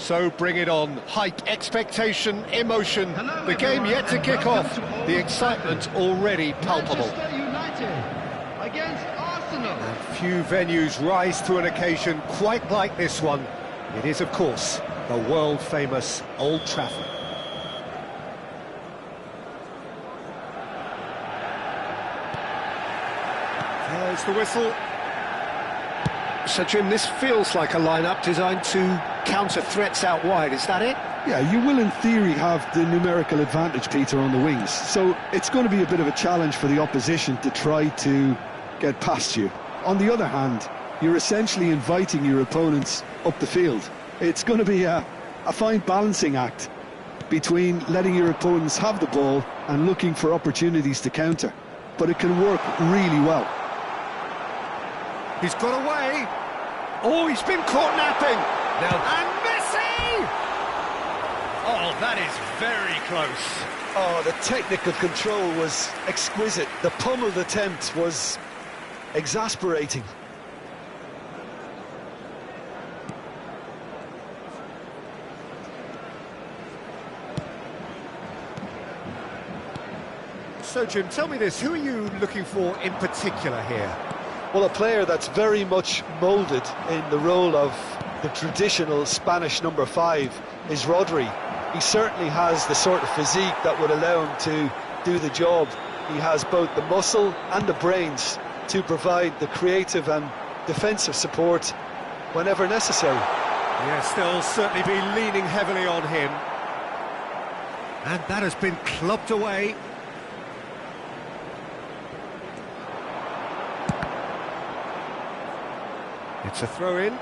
So bring it on. Hype, expectation, emotion. The game yet to kick off. The excitement already palpable. Manchester United against Arsenal. And few venues rise to an occasion quite like this one. It is, of course, the world-famous Old Trafford. There's the whistle. So, Jim, this feels like a lineup designed to counter threats out wide, is that it? Yeah, you will in theory have the numerical advantage, Peter, on the wings. So it's going to be a bit of a challenge for the opposition to try to get past you. On the other hand, you're essentially inviting your opponents up the field. It's going to be a fine balancing act between letting your opponents have the ball and looking for opportunities to counter. But it can work really well. He's got away. Oh, he's been caught napping. Now, and Messi! Oh, that is very close. Oh, the technical control was exquisite. The pummeled attempt was exasperating. So, Jim, tell me this, who are you looking for in particular here? Well, a player that's very much moulded in the role of the traditional Spanish number 5 is Rodri. He certainly has the sort of physique that would allow him to do the job. He has both the muscle and the brains to provide the creative and defensive support whenever necessary. Yes, they'll certainly be leaning heavily on him. And that has been clubbed away. It's a throw-in.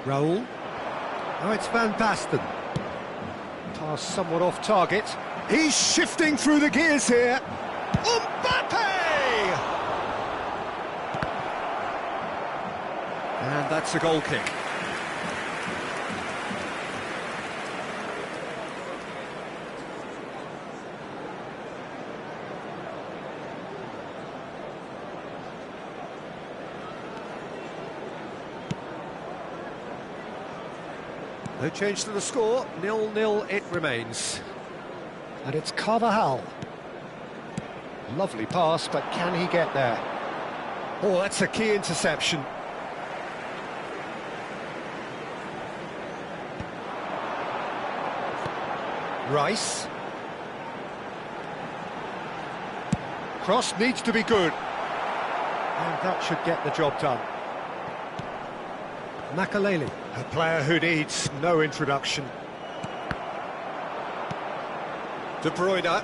Raul. Now it's Van Basten. Pass somewhat off target. He's shifting through the gears here. Mbappe! And that's a goal kick. No change to the score, 0-0 it remains. And it's Carvajal. Lovely pass, but can he get there? Oh, that's a key interception. Rice. Cross needs to be good. And that should get the job done. Makaleli, a player who needs no introduction. De Bruyne.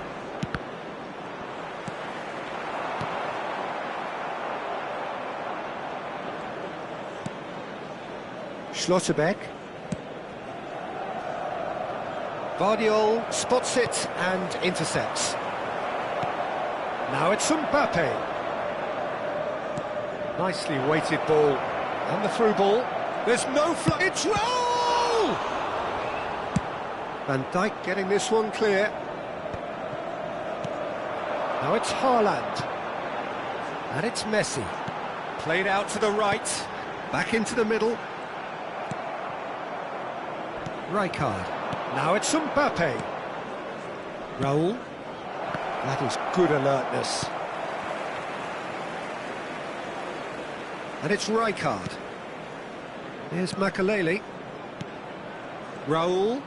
Schlotterbeck. Vardiol spots it and intercepts. Now it's Mbappe. Nicely weighted ball. And the through ball. There's no flow. It's Raul! Van Dijk getting this one clear. Now it's Haaland. And it's Messi. Played out to the right. Back into the middle. Rijkaard. Now it's Mbappe. Raul. That is good alertness. And it's Rijkaard. Here's Makaleli. Raul.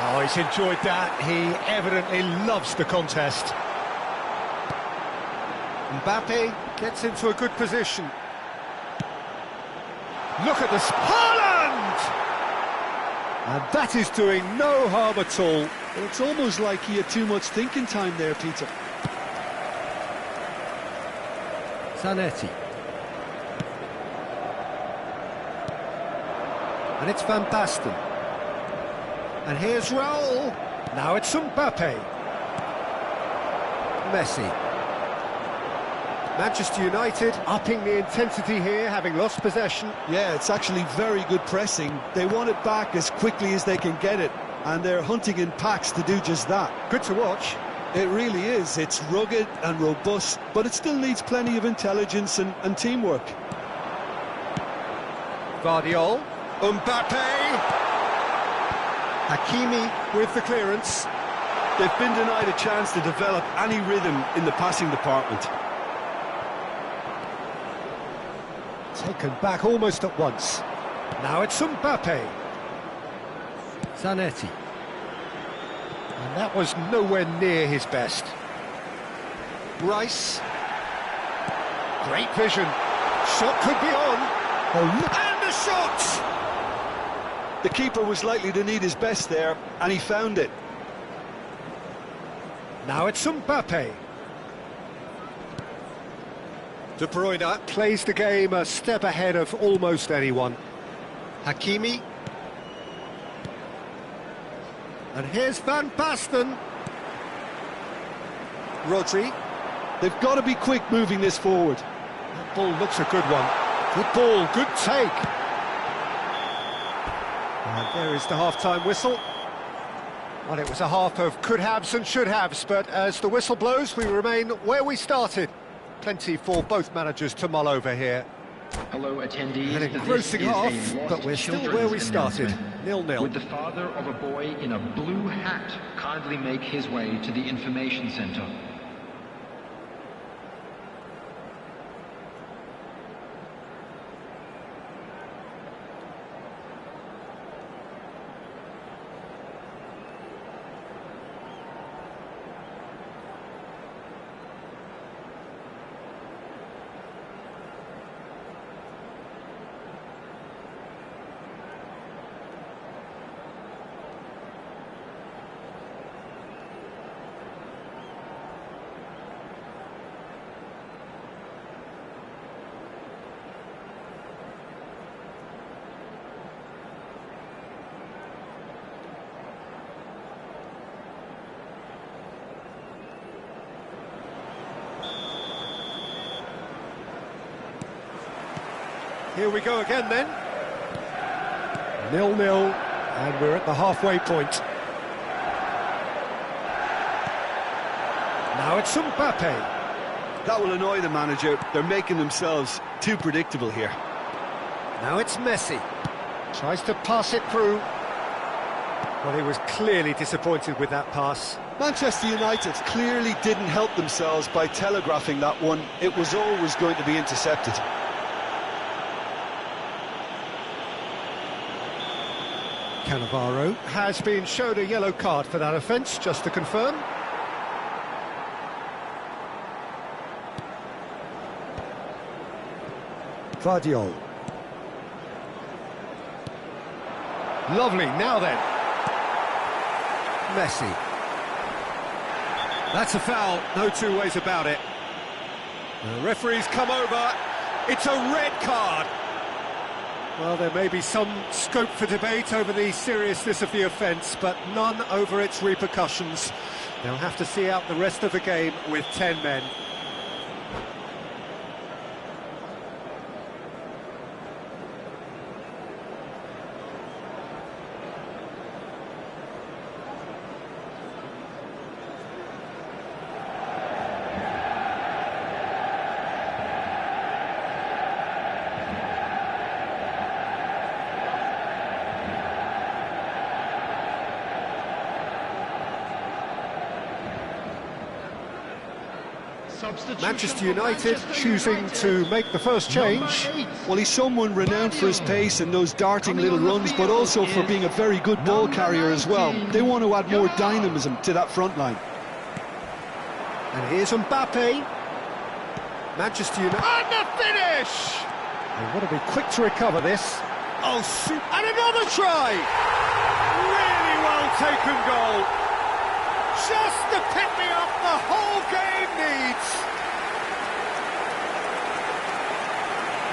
Oh, he's enjoyed that. He evidently loves the contest. Mbappe gets into a good position. Look at this. Haaland! And that is doing no harm at all. Well, it's almost like he had too much thinking time there, Peter. Zanetti. And it's Van Basten. And here's Raul. Now it's Mbappe. Messi. Manchester United upping the intensity here, having lost possession. Yeah, it's actually very good pressing. They want it back as quickly as they can get it, and they're hunting in packs to do just that. Good to watch. It really is. It's rugged and robust, but it still needs plenty of intelligence and teamwork. Vardiol. Mbappe! Hakimi with the clearance. They've been denied a chance to develop any rhythm in the passing department. Taken back almost at once. Now it's Mbappe. Zanetti. And that was nowhere near his best. Rice. Great vision. Shot could be on. Oh, look. And the shot! The keeper was likely to need his best there, and he found it. Now it's Mbappe. De Bruyne plays the game a step ahead of almost anyone. Hakimi. And here's Van Basten. Rodri. They've got to be quick moving this forward. That ball looks a good one. Good ball, good take. And there is the half-time whistle. Well, it was a half of could-haves and should-haves, but as the whistle blows, we remain where we started. Plenty for both managers to mull over here. Hello, attendees. An engrossing half, but we're still where we started. 0-0. Would the father of a boy in a blue hat kindly make his way to the information centre? Here we go again then. 0-0, and we're at the halfway point. Now it's Mbappe. That will annoy the manager. They're making themselves too predictable here. Now it's Messi. Tries to pass it through. Well, he was clearly disappointed with that pass. Manchester United clearly didn't help themselves by telegraphing that one. It was always going to be intercepted. Cannavaro has been shown a yellow card for that offence, just to confirm. Guardiola. Lovely, now then. Messi. That's a foul, no two ways about it. The referee's come over. It's a red card. Well, there may be some scope for debate over the seriousness of the offence, but none over its repercussions. They'll have to see out the rest of the game with 10 men. Manchester United choosing to make the first change. Well, he's someone renowned for his pace and those darting little runs, but also for being a very good ball carrier as well. They want to add more dynamism to that front line. And here's Mbappe. Manchester United. And the finish! They want to be quick to recover this. Oh, shoot. And another try! Really well taken goal. Just the pick-me-up the whole game needs.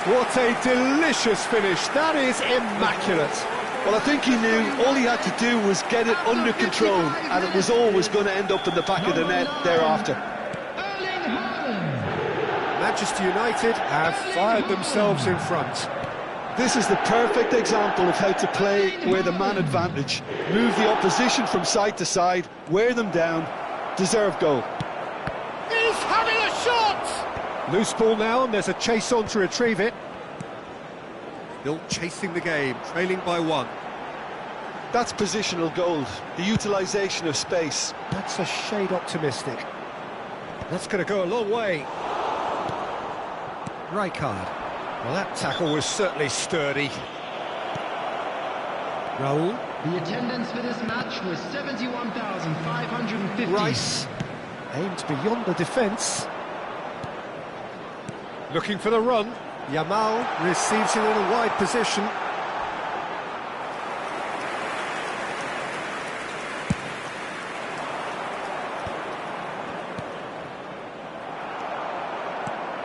What a delicious finish. That is immaculate. Well, I think he knew all he had to do was get it under control, and it was always going to end up in the back of the net thereafter. Manchester United have fired themselves in front. This is the perfect example of how to play with the man advantage. Move the opposition from side to side, wear them down, deserve goal. He's having a shot! Loose ball now, and there's a chase on to retrieve it. Still chasing the game, trailing by 1. That's positional gold, the utilisation of space. That's a shade optimistic. That's going to go a long way. Rijkaard. Well, that tackle was certainly sturdy. Raul. The attendance for this match was 71,550. Rice aimed beyond the defence. Looking for the run. Yamal receives it in a wide position.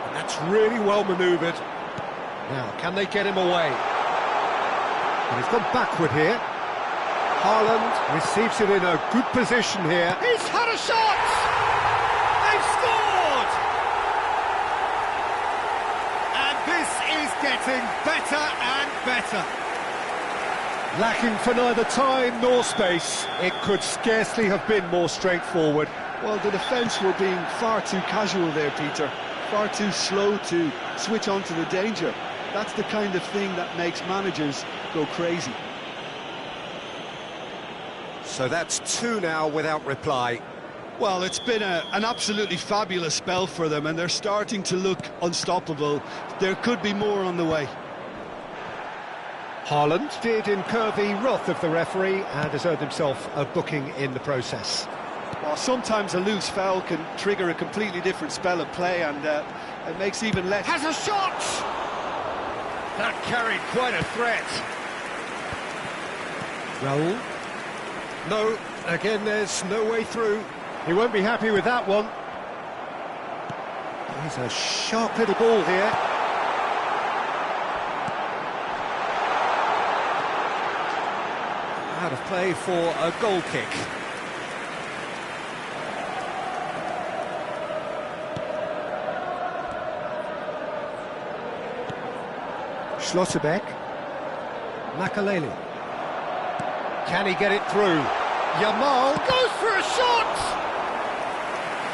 And that's really well manoeuvred. Now, can they get him away? And he's gone backward here. Haaland receives it in a good position here. He's had a shot! They've scored! And this is getting better and better. Lacking for neither time nor space. It could scarcely have been more straightforward. Well, the defence were being far too casual there, Peter. Far too slow to switch on to the danger. That's the kind of thing that makes managers go crazy. So that's 2 now without reply. Well, it's been an absolutely fabulous spell for them, and they're starting to look unstoppable. There could be more on the way. Haaland did incur the wrath of the referee and has earned himself a booking in the process. Well, sometimes a loose foul can trigger a completely different spell of play, and it makes even less... Has a shot! That carried quite a threat. Raul. No, again, there's no way through. He won't be happy with that one. He's a sharp little ball here. Out of play for a goal kick. Schlotterbeck. Makaleli. Can he get it through? Yamal goes for a shot!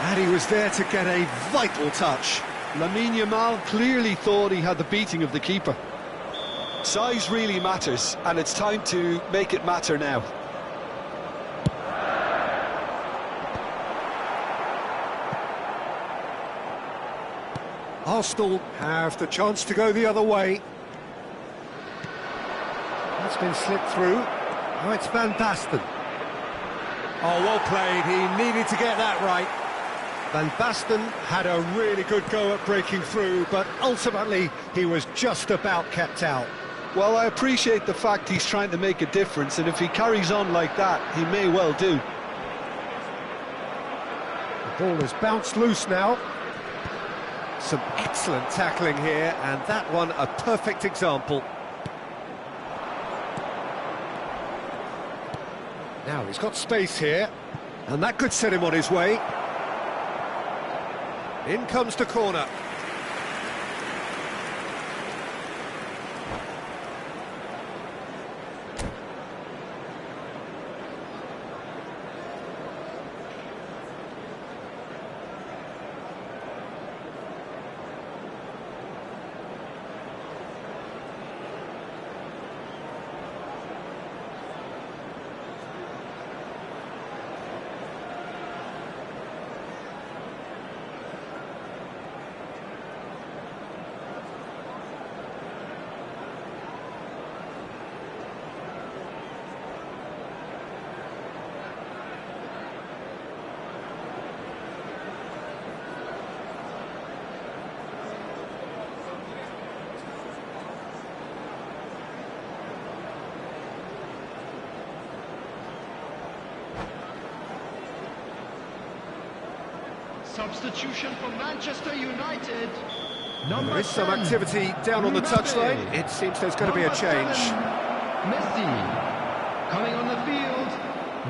And he was there to get a vital touch. Lamine Yamal clearly thought he had the beating of the keeper. Size really matters, and it's time to make it matter now. Arsenal have the chance to go the other way. That's been slipped through. Now it's Van Basten. Oh, well played. He needed to get that right. Van Basten had a really good go at breaking through, but ultimately he was just about kept out. Well, I appreciate the fact he's trying to make a difference, and if he carries on like that, he may well do. The ball has bounced loose now. Some excellent tackling here, and that one a perfect example. Now he's got space here, and that could set him on his way. In comes the corner. Substitution for Manchester United. There is some activity down on the touchline. It seems there's going to be a change. Messi. Coming on the field,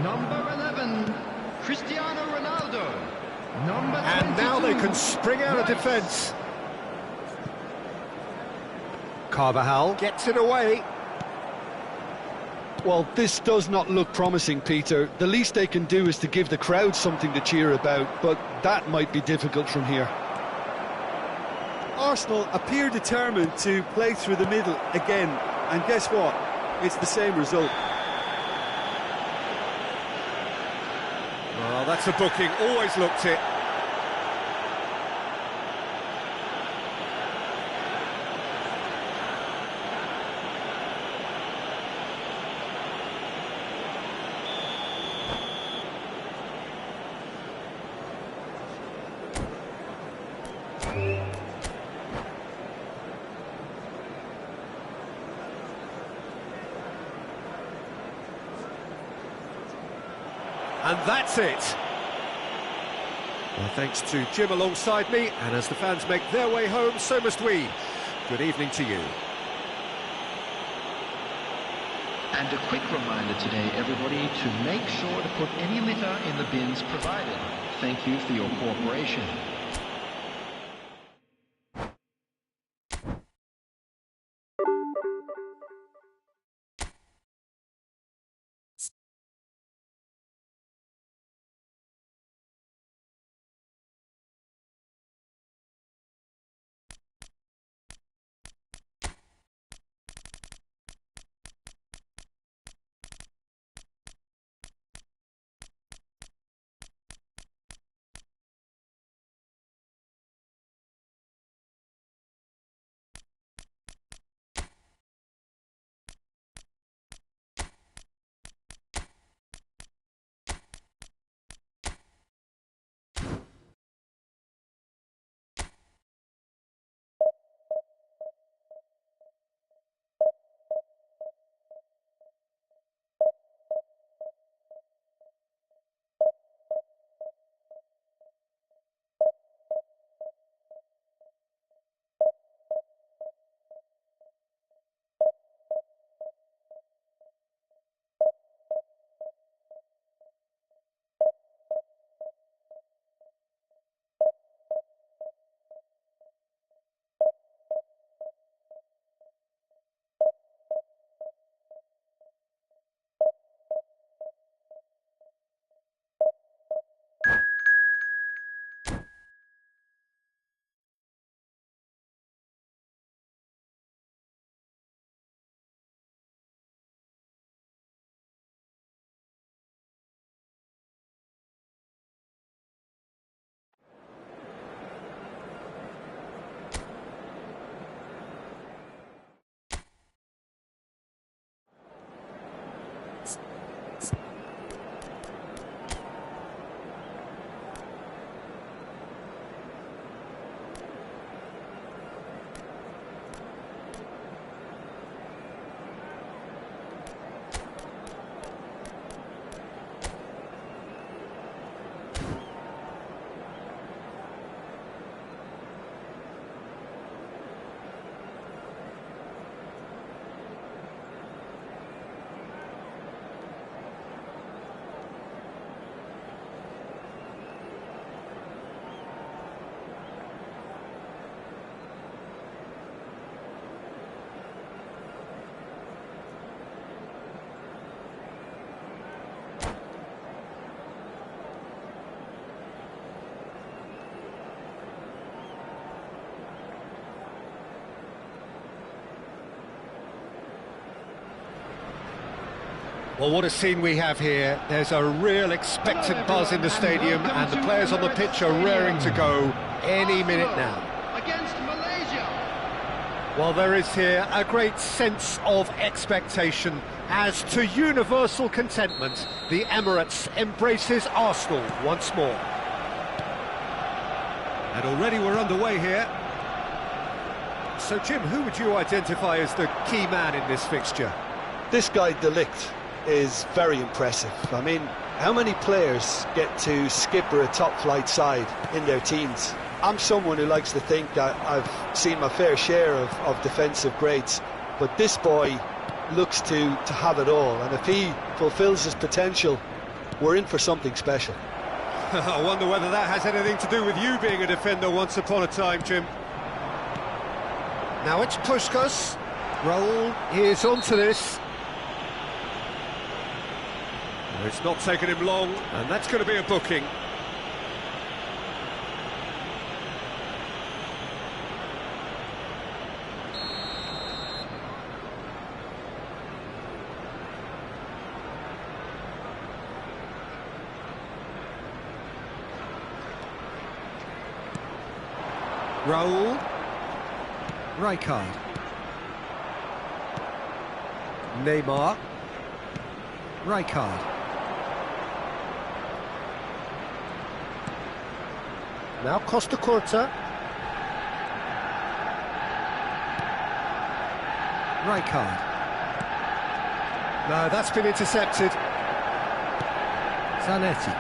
number 11, Cristiano Ronaldo. Number 22. And now they can spring out of defence. Carvajal gets it away. Well, this does not look promising, Peter. The least they can do is to give the crowd something to cheer about, but that might be difficult from here. Arsenal appear determined to play through the middle again, and guess what? It's the same result. Well, that's a booking, always looked it. And that's it. Well, thanks to Jim alongside me, and as the fans make their way home, so must we. Good evening to you. And a quick reminder today, everybody, to make sure to put any litter in the bins provided. Thank you for your cooperation. Well, what a scene we have here. There's a real expectant buzz in the stadium, and the players on the pitch are raring to go any minute now. Against Malaysia. Well, there is here a great sense of expectation. As to universal contentment, the Emirates embraces Arsenal once more. And already we're underway here. So, Jim, who would you identify as the key man in this fixture? This guy, De Ligt, is very impressive. I mean, how many players get to skipper a top-flight side in their teens? I'm someone who likes to think that I've seen my fair share of defensive greats, but this boy looks to have it all, and if he fulfills his potential, we're in for something special. I wonder whether that has anything to do with you being a defender once upon a time, Jim. Now it's Puskas. Raul is onto this. It's not taken him long, and that's going to be a booking. Raul. Rijkaard. Neymar. Rijkaard. Now Costa Curta. Rijkaard. No, that's been intercepted. Zanetti.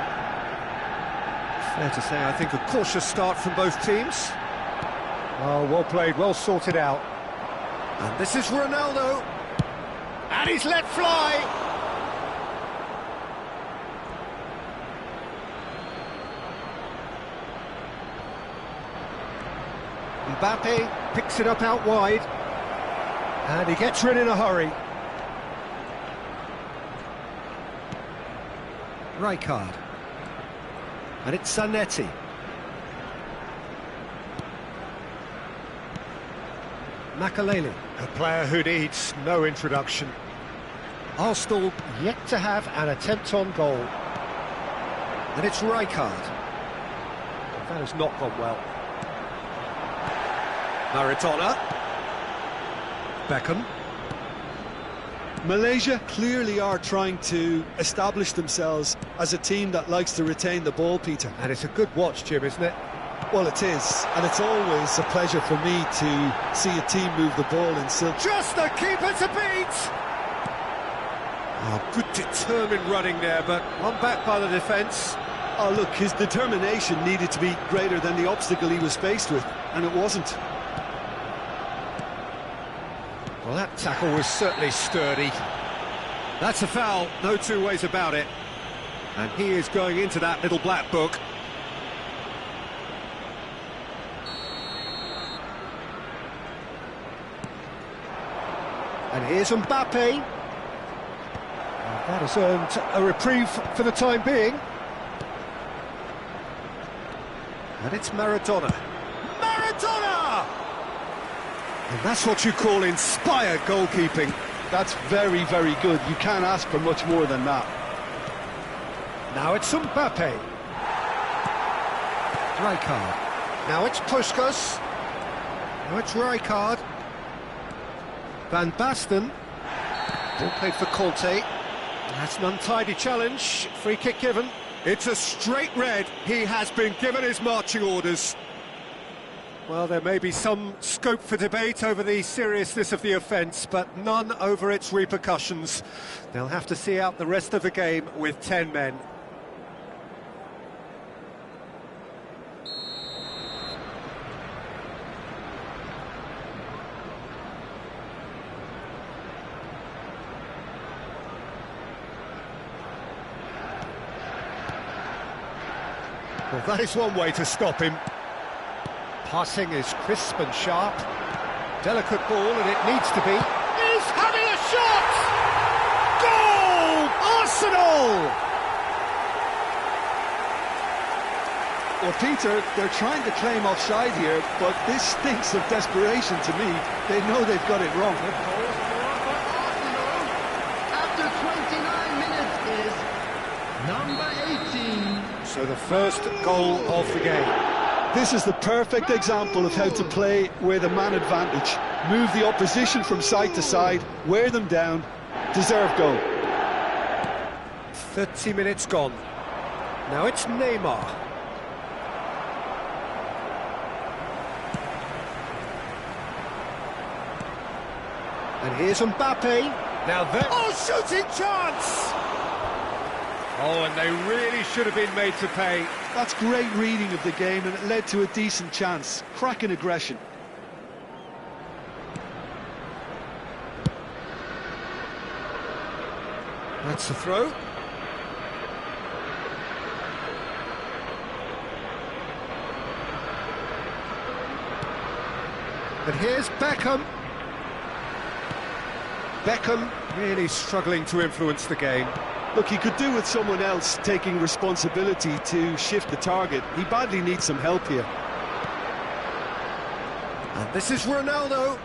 Fair to say, I think a cautious start from both teams. Oh, well played, well sorted out. And this is Ronaldo. And he's let fly. Mbappe picks it up out wide. And he gets rid in a hurry. Rijkaard. And it's Zanetti. Makaleli, a player who needs no introduction. Arsenal yet to have an attempt on goal. And it's Rijkaard. That has not gone well. Maradona. Beckham. Malaysia clearly are trying to establish themselves as a team that likes to retain the ball, Peter. And it's a good watch, Jim, isn't it? Well, it is, and it's always a pleasure for me to see a team move the ball in silk. Just the keeper to beat! Oh, good determined running there, but one back by the defence. Oh, look, his determination needed to be greater than the obstacle he was faced with, and it wasn't. Well, that tackle was certainly sturdy. That's a foul, no two ways about it. And he is going into that little black book. And here's Mbappe. That has earned a reprieve for the time being. And it's Maradona. Maradona! And that's what you call inspired goalkeeping. That's very, very good. You can't ask for much more than that. Now it's Mbappe. Rijkaard. Now it's Puskas. Now it's Rijkaard. Van Basten. Ball played for Conte. That's an untidy challenge. Free kick given. It's a straight red. He has been given his marching orders. Well, there may be some scope for debate over the seriousness of the offence, but none over its repercussions. They'll have to see out the rest of the game with 10 men. Well, that is one way to stop him. Passing is crisp and sharp. Delicate ball, and it needs to be. He's having a shot! Goal! Arsenal! Well, Peter, they're trying to claim offside here, but this stinks of desperation to me. They know they've got it wrong. After 29 minutes is number 18. So the first goal of the game. This is the perfect example of how to play with a man advantage. Move the opposition from side to side, wear them down, deserve goal. 30 minutes gone. Now it's Neymar. And here's Mbappe. Now there... Oh, shooting chance! Oh, and they really should have been made to pay. That's great reading of the game, and it led to a decent chance. Cracking aggression. That's the throw. And here's Beckham. Beckham really struggling to influence the game. Look, he could do with someone else taking responsibility to shift the target. He badly needs some help here. And this is Ronaldo.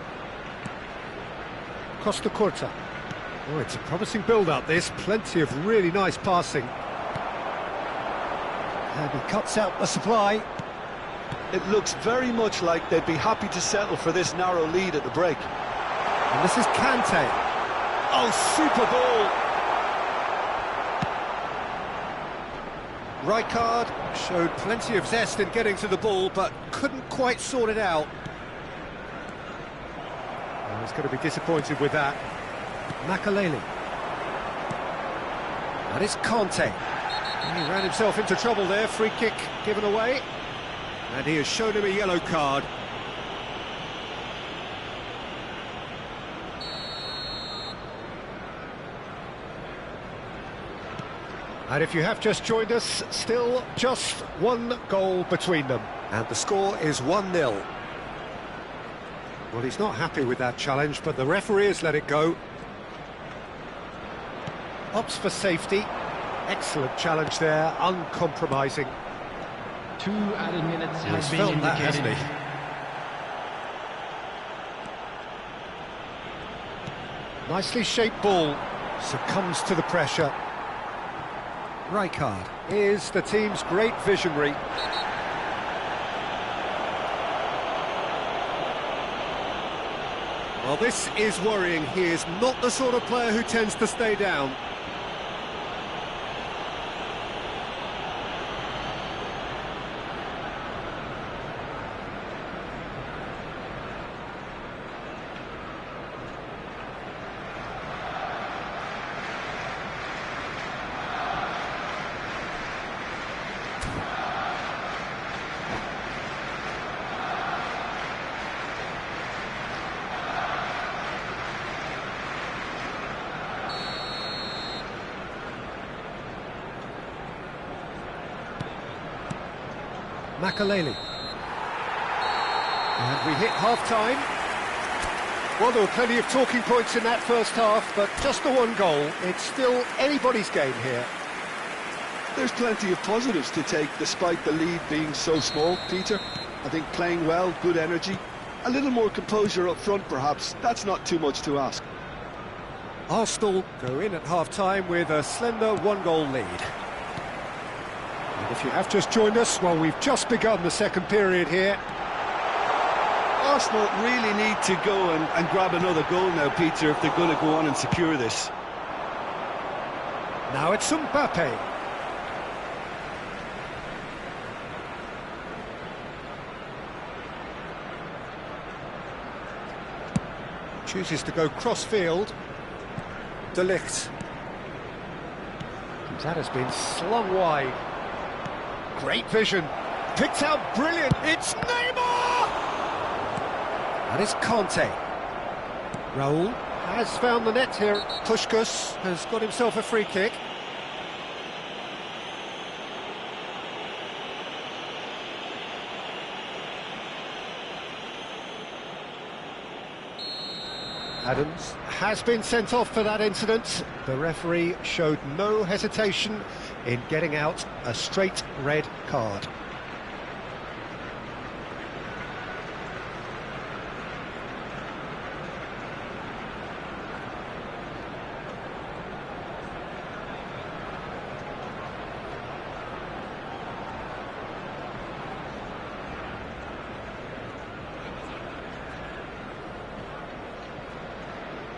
Costa Curta. Oh, it's a promising build-up, this. Plenty of really nice passing. And he cuts out the supply. It looks very much like they'd be happy to settle for this narrow lead at the break. And this is Kante. Oh, super ball. Rijkaard showed plenty of zest in getting to the ball, but couldn't quite sort it out. Oh, he's going to be disappointed with that. Makaleli. And it's Conte. He ran himself into trouble there, free kick given away. And he has shown him a yellow card. And if you have just joined us, still just one goal between them. And the score is 1-0. Well, he's not happy with that challenge, but the referee has let it go. Opts for safety. Excellent challenge there, uncompromising. 2 added minutes He's has been felt indicated. that, hasn't he? Nicely shaped ball, succumbs to the pressure. Rijkaard is the team's great visionary. Well, this is worrying. He is not the sort of player who tends to stay down. Makaleli. And we hit half-time. Well, there were plenty of talking points in that first half, but just the one goal. It's still anybody's game here. There's plenty of positives to take despite the lead being so small, Peter. I think playing well, good energy, a little more composure up front perhaps, that's not too much to ask. Arsenal go in at half-time with a slender one-goal lead. And if you have just joined us, well, we've just begun the second period here. Arsenal really need to go and grab another goal now, Peter, if they're going to go on and secure this. Now it's Mbappe. Chooses to go cross-field. De Ligt. That has been slung wide. Great vision. Picked out brilliant. It's Neymar! And it's Conte. Raul has found the net here. Puskás has got himself a free kick. Adams has been sent off for that incident. The referee showed no hesitation in getting out a straight red card.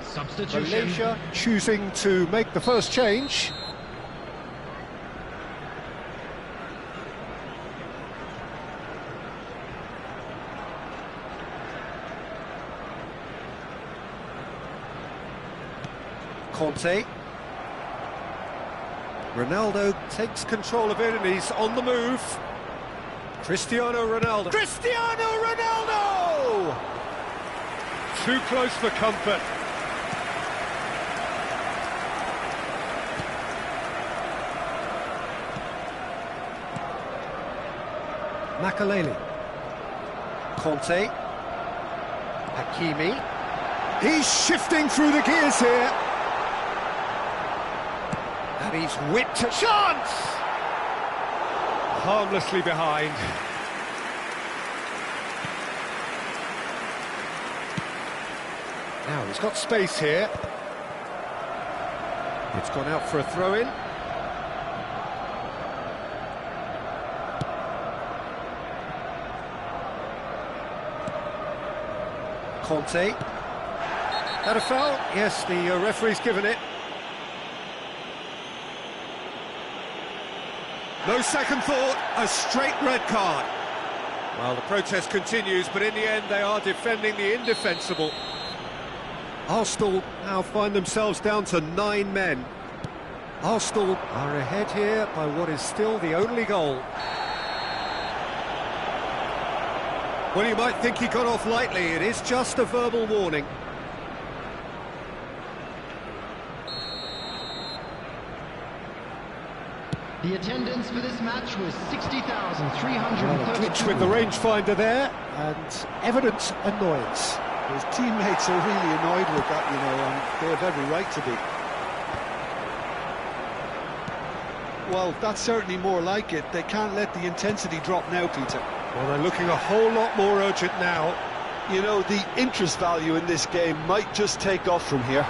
Substitution. Malaysia choosing to make the first change. Conte. Ronaldo takes control of it and he's on the move. Cristiano Ronaldo. Cristiano Ronaldo! Too close for comfort. Makaleli. Conte. Hakimi. He's shifting through the gears here. And he's whipped a chance! Harmlessly behind. Now he's got space here. It's gone out for a throw-in. Conte. That a foul? Yes, the referee's given it. No second thought, a straight red card. Well, the protest continues, but in the end they are defending the indefensible. Arsenal now find themselves down to 9 men. Arsenal are ahead here by what is still the only goal. Well, you might think he got off lightly. It is just a verbal warning. The attendance for this match was 60,332. Glitch with the rangefinder there, and evident annoyance. His teammates are really annoyed with that, you know, and they have every right to be. Well, that's certainly more like it. They can't let the intensity drop now, Peter. Well, they're looking a whole lot more urgent now. You know, the interest value in this game might just take off from here.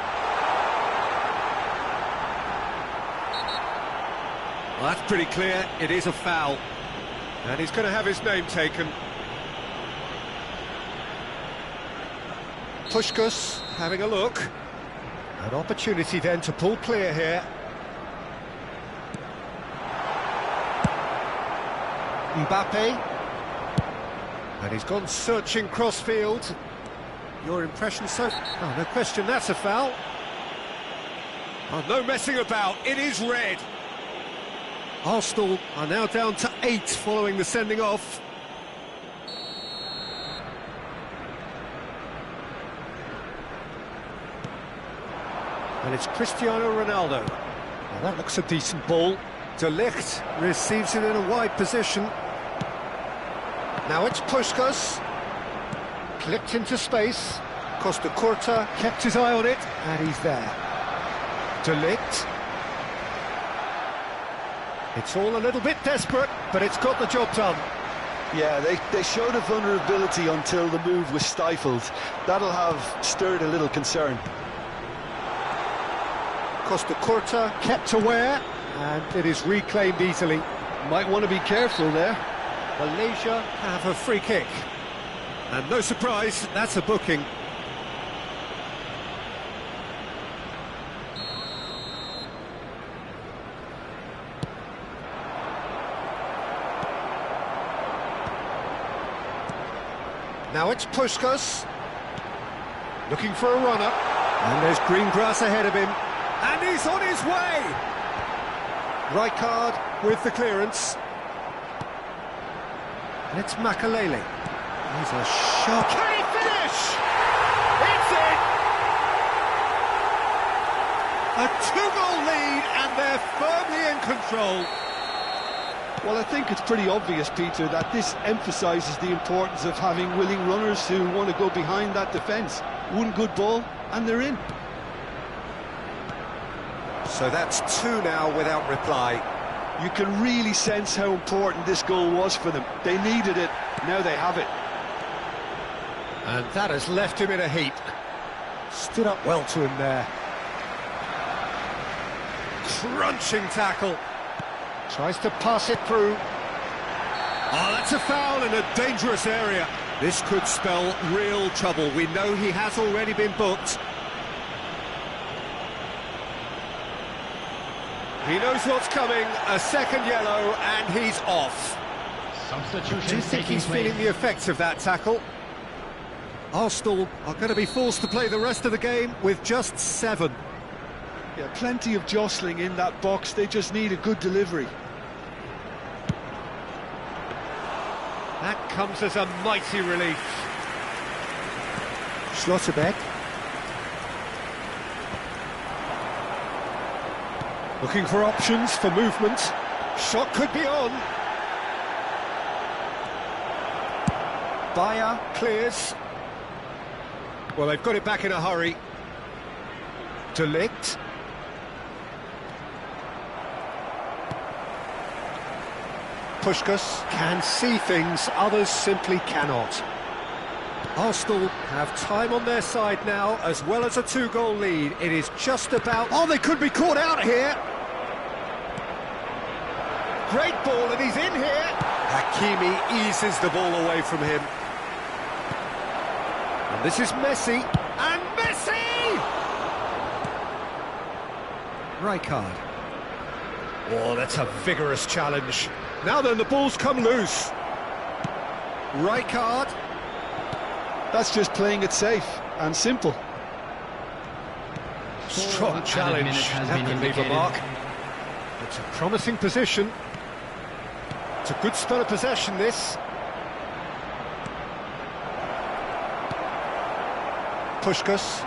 Well, that's pretty clear. It is a foul. And he's going to have his name taken. Puskás having a look. An opportunity then to pull clear here. Mbappe. And he's gone searching crossfield. Your impression so... Oh, no question, that's a foul. Oh, no messing about, it is red. Arsenal are now down to 8 following the sending off. And it's Cristiano Ronaldo. Well, that looks a decent ball. De Ligt receives it in a wide position. Now it's Puskás. Clipped into space. Costa Curta kept his eye on it, and he's there. De Ligt. It's all a little bit desperate, but it's got the job done. Yeah, they showed a vulnerability until the move was stifled. That'll have stirred a little concern. Costa Curta kept aware, and it is reclaimed easily. Might want to be careful there. Malaysia have a free kick. And no surprise, that's a booking. Now it's Puskás, looking for a runner, and there's green grass ahead of him, and he's on his way! Rijkaard with the clearance, and it's Makalele. He's a shot. Can he finish? It's in! A 2-goal lead, and they're firmly in control. Well, I think it's pretty obvious, Peter, that this emphasises the importance of having willing runners who want to go behind that defence. One good ball, and they're in. So that's 2 now without reply. You can really sense how important this goal was for them. They needed it, now they have it. And that has left him in a heap. Stood up well to him there. Crunching tackle. Tries to pass it through. Oh, that's a foul in a dangerous area. This could spell real trouble. We know he has already been booked. He knows what's coming. A second yellow, and he's off. Substitution. Do you think he's feeling the effects of that tackle? Arsenal are going to be forced to play the rest of the game with just 7. Yeah, plenty of jostling in that box. They just need a good delivery. That comes as a mighty relief. Schlotterbeck. Looking for options for movement. Shot could be on. Bayer clears. Well, they've got it back in a hurry. De Ligt. Puskás can see things others simply cannot. Arsenal have time on their side now, as well as a 2-goal lead. It is just about... Oh, they could be caught out here! Great ball, and he's in here! Hakimi eases the ball away from him. And this is Messi, and Messi! Rijkaard. Oh, that's a vigorous challenge. Now then, the ball's come loose. Rijkaard. That's just playing it safe and simple. Strong challenge. That can leave a mark. It's a promising position. It's a good spell of possession, this. Puskás.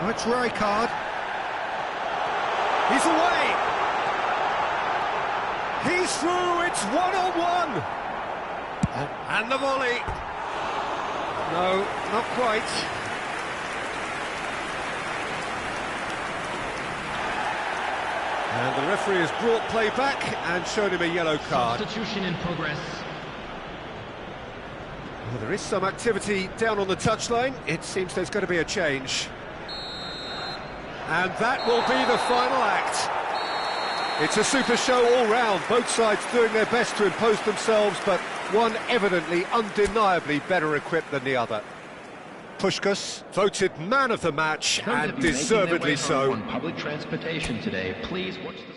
Oh, it's Rijkaard. He's away! He's through, it's one-on-one! And the volley. No, not quite. And the referee has brought play back and shown him a yellow card. Substitution in progress. Well, there is some activity down on the touchline. It seems there's going to be a change. And that will be the final act. It's a super show all round, both sides doing their best to impose themselves, but one evidently, undeniably better equipped than the other. Puskás, voted man of the match, and deservedly so. On public transportation today, please watch the...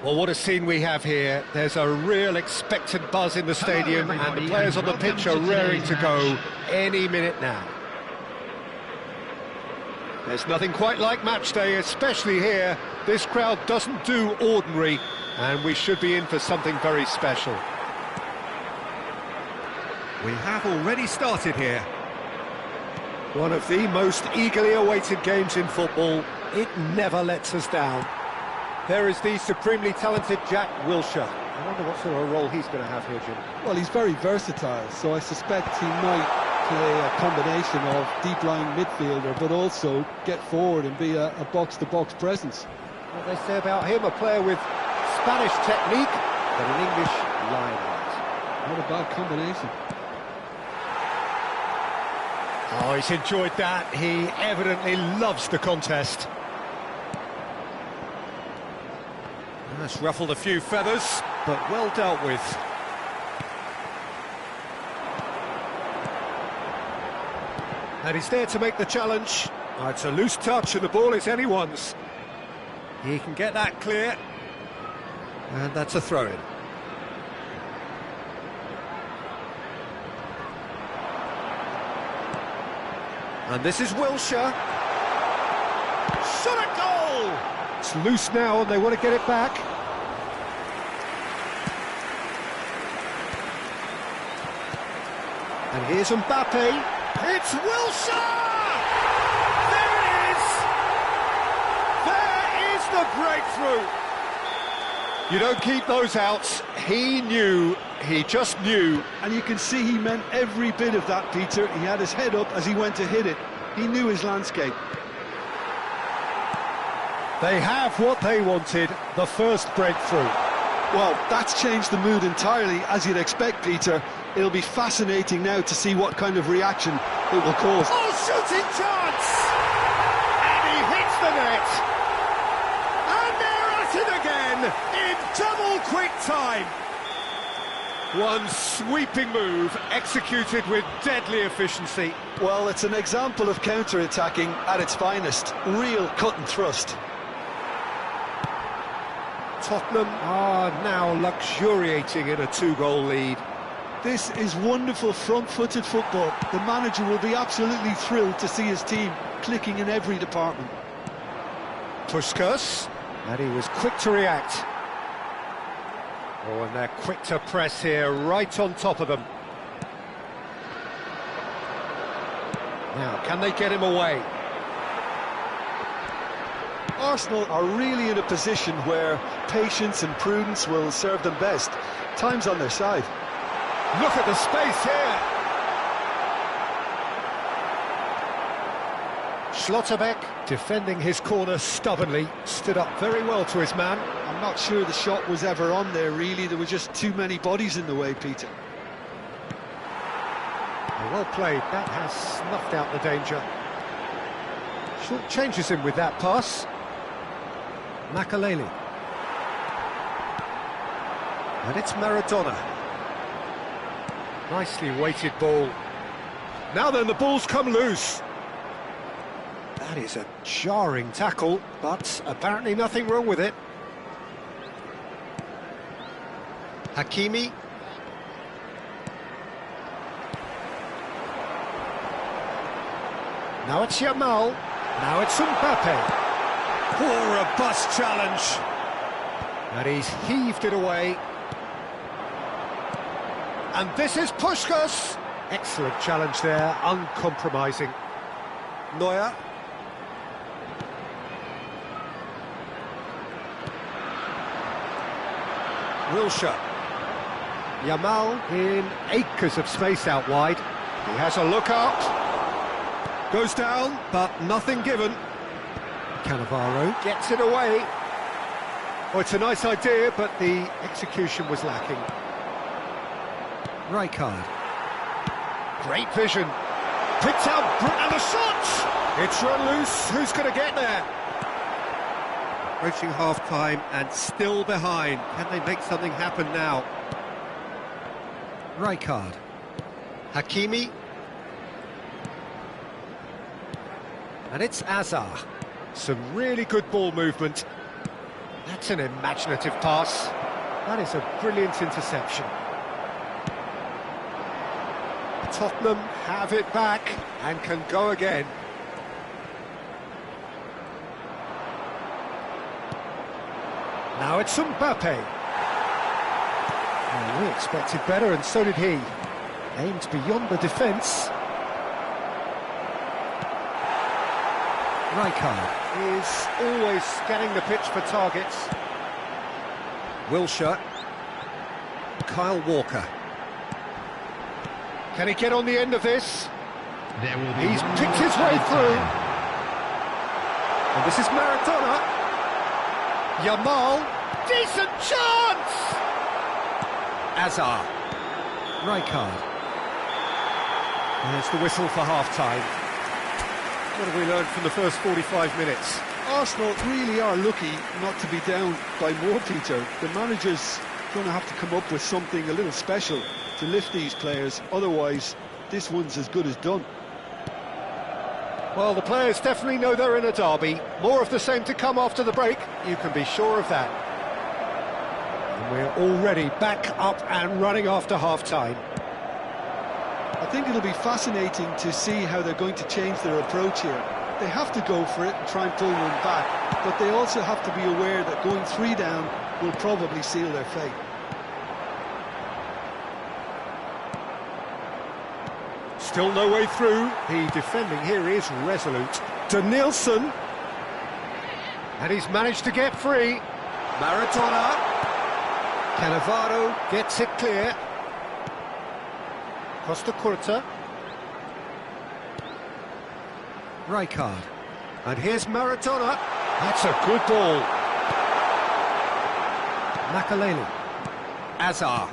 Well, what a scene we have here. There's a real expectant buzz in the stadium, and the players on the pitch are raring to go any minute now. There's nothing quite like match day, especially here. This crowd doesn't do ordinary, and we should be in for something very special. We have already started here. One of the most eagerly awaited games in football. It never lets us down. There is the supremely talented Jack Wilshere. I wonder what sort of role he's going to have here, Jim. Well, he's very versatile, so I suspect he might play a combination of deep-lying midfielder, but also get forward and be a box-to-box presence. What they say about him, a player with Spanish technique, but an English line height. Not a bad combination. Oh, he's enjoyed that. He evidently loves the contest. That's ruffled a few feathers, but well dealt with. And he's there to make the challenge. Oh, it's a loose touch and the ball is anyone's. He can get that clear. And that's a throw-in. And this is Wilshere. Shot at goal! It's loose now and they want to get it back. And here's Mbappe. It's Wilshere! There it is! There is the breakthrough! You don't keep those outs. He knew, he just knew. And you can see he meant every bit of that, Peter. He had his head up as he went to hit it. He knew his landscape. They have what they wanted, the first breakthrough. Well, that's changed the mood entirely, as you'd expect, Peter. It'll be fascinating now to see what kind of reaction it will cause. Oh, shooting chance! And he hits the net! And they're at it again, in double quick time! One sweeping move, executed with deadly efficiency. Well, it's an example of counter-attacking at its finest. Real cut and thrust. Tottenham are now luxuriating in a two-goal lead. This is wonderful front-footed football. The manager will be absolutely thrilled to see his team clicking in every department. Puskas, and he was quick to react. Oh, and they're quick to press here, right on top of them. Now, can they get him away? Arsenal are really in a position where patience and prudence will serve them best. Time's on their side. Look at the space here. Schlotterbeck, defending his corner stubbornly, stood up very well to his man. I'm not sure the shot was ever on there, really. There were just too many bodies in the way, Peter. Well played. That has snuffed out the danger. Short changes him with that pass. Makaleli. And it's Maradona. Nicely weighted ball. Now then, the ball's come loose. That is a jarring tackle, but apparently nothing wrong with it. Hakimi. Now it's Yamal. Now it's Mbappe. Poor robust challenge. And he's heaved it away. And this is Puskas. Excellent challenge there, uncompromising. Neuer. Wilshere. Yamal in acres of space out wide. He has a look up. Goes down, but nothing given. Cannavaro gets it away. Oh, it's a nice idea, but the execution was lacking. Rijkaard. Great vision. Picked out, and the shot! It's run loose. Who's going to get there? Approaching half-time and still behind. Can they make something happen now? Rijkaard. Hakimi. And it's Azar. Some really good ball movement. That's an imaginative pass. That is a brilliant interception. Tottenham have it back and can go again. Now it's Mbappe. Oh, we expected better, and so did he. Aimed beyond the defence. Rijkaard is always scanning the pitch for targets. Wilshere. Kyle Walker. Can he get on the end of this? There will be He's picked his way through. And this is Maradona. Yamal. Decent chance! Azar. Rijkaard. There's the whistle for half-time. What have we learned from the first 45 minutes? Arsenal really are lucky not to be down by more, Peter. The manager's going to have to come up with something a little special to lift these players, otherwise this one's as good as done. Well, the players definitely know they're in a derby. More of the same to come after the break, you can be sure of that. And we're already back up and running after half-time. I think it'll be fascinating to see how they're going to change their approach here. They have to go for it and try and pull one back, but they also have to be aware that going 3 down will probably seal their fate. Still no way through. The defending here is resolute. Danielson. And he's managed to get free. Maradona. Cannavaro gets it clear. Costa Curta. Rijkaard. And here's Maradona. That's a good ball. Makaleli. Azar.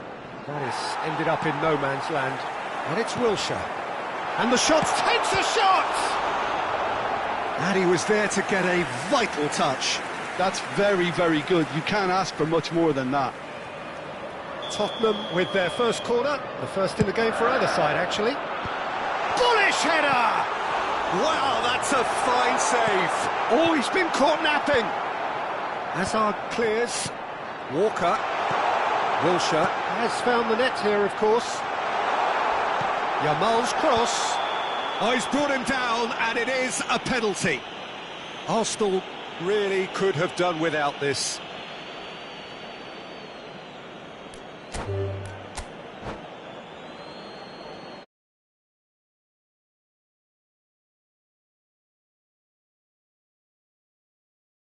That is ended up in no man's land. And it's Wilshere. And the shot takes a shot! And he was there to get a vital touch. That's very, very good. You can't ask for much more than that. Tottenham with their first corner, the first in the game for either side, actually. Bullish header! Wow, that's a fine save. Oh, he's been caught napping. Hazard clears. Walker. Wilshere has found the net here, of course. Yamal's cross. Oh, he's brought him down, and it is a penalty. Arsenal really could have done without this.